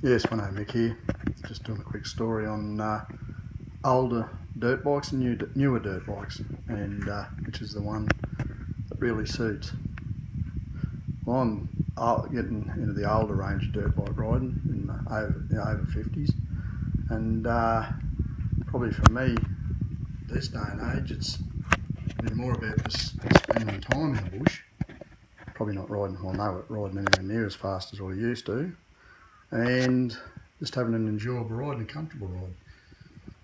Yes, my name is Mick here. Just doing a quick story on older dirt bikes and newer dirt bikes, and which is the one that really suits. Well, I'm getting into the older range of dirt bike riding in the over 50s, and probably for me, this day and age, it's been more about just spending time in the bush. Probably not riding anywhere near as fast as I used to, and just having an enjoyable ride and a comfortable ride.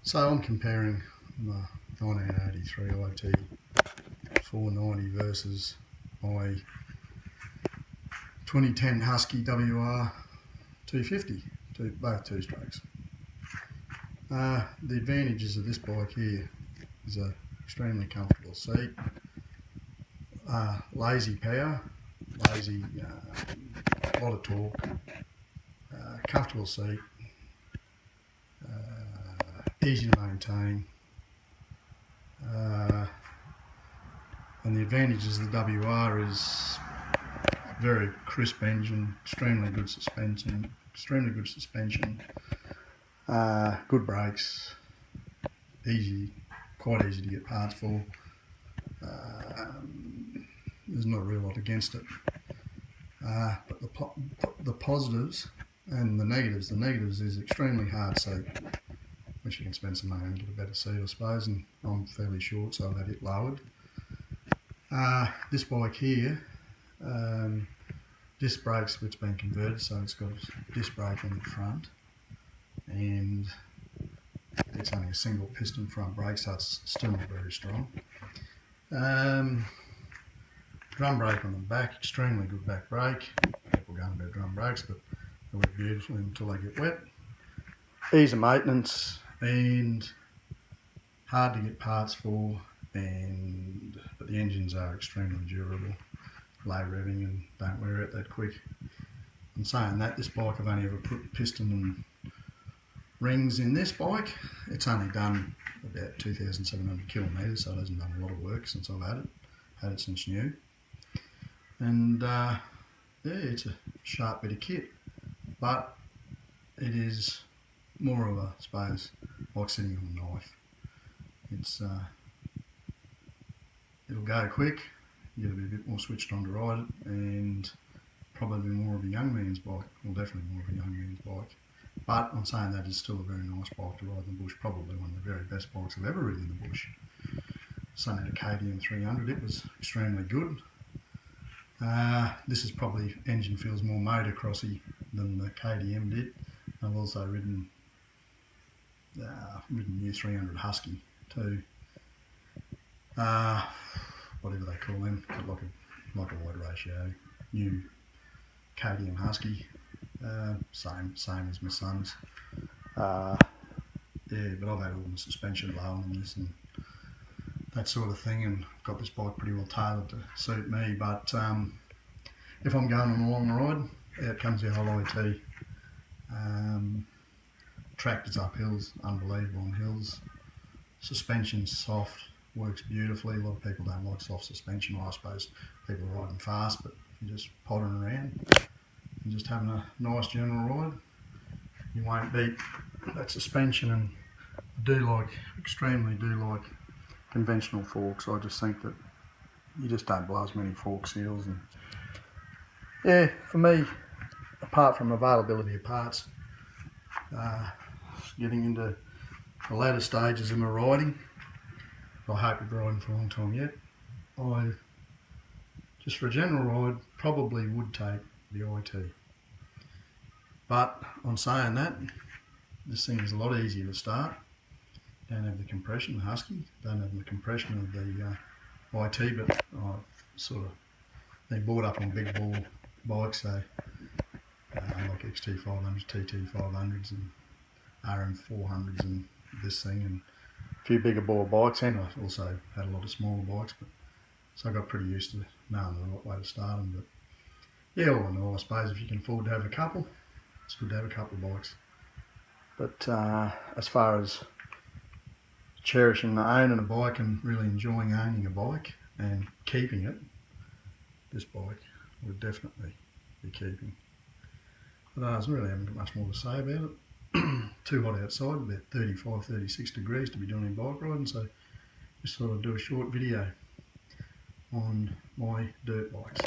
So I'm comparing my 1983 IT 490 versus my 2010 Husky WR 250, both two-strokes. The advantages of this bike here is a extremely comfortable seat, lazy power, a lot of torque, comfortable seat, easy to maintain, and the advantages of the WR is very crisp engine, extremely good suspension, good brakes, quite easy to get parts for. There's not a real lot against it. But the positives and the negatives. The negatives is extremely hard seat, which you can spend some money and get a better seat, I suppose, and I'm fairly short, so I've had it lowered. This bike here, disc brakes, which has been converted, so it's got a disc brake in the front, and it's only a single piston front brake, so it's still not very strong. Drum brake on the back, extremely good back brake. People go on about drum brakes, but they work beautifully until they get wet. Easy maintenance and hard to get parts for, but the engines are extremely durable, low revving, and don't wear out that quick. In saying that, this bike, I've only ever put piston and rings in this bike. It's only done about 2,700 kilometres, so it hasn't done a lot of work since I've had it since new. And yeah, it's a sharp bit of kit, but it is more of a, I suppose, like sitting on a knife. It'll go quick, you got to be a bit more switched on to ride it, and probably more of a young man's bike, well, definitely more of a young man's bike. But I'm saying that is still a very nice bike to ride in the bush, probably one of the very best bikes I've ever ridden in the bush. Same at a KTM 300, it was extremely good. This is probably, engine feels more motocrossy than the KTM did. I've also ridden new 300 Husky too. Whatever they call them, like a wide ratio. New KTM Husky, same as my son's. Yeah, but I've had all the suspension low on this and that sort of thing, and got this bike pretty well tailored to suit me. But if I'm going on a long ride, out comes the whole IT. Tractors up hills, unbelievable on hills. Suspension's soft, works beautifully. A lot of people don't like soft suspension. I suppose people are riding fast, but if you're just pottering around and just having a nice general ride, you won't beat that suspension. And I extremely do like conventional forks. I just think that you just don't blow as many fork seals. And yeah, for me, apart from availability of parts, getting into the latter stages of my riding, I hope you've been riding for a long time yet, I, just for a general ride, probably would take the IT. But on saying that, this thing is a lot easier to start. Don't have the compression, the Husky, don't have the compression of the IT, but they're bought up on big ball bikes, so like XT500s, TT500s and RM400s and this thing, and a few bigger bore bikes, and I also had a lot of smaller bikes, so I got pretty used to knowing the right way to start them. But yeah, all in all, I suppose if you can afford to have a couple, it's good to have a couple of bikes. But as far as cherishing owning a bike and really enjoying owning a bike and keeping it, this bike would definitely be keeping. But I really haven't got much more to say about it. Too hot outside, about 35, 36 degrees to be doing in bike riding, so just thought I'd do a short video on my dirt bikes.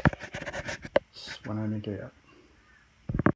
Swanonic out.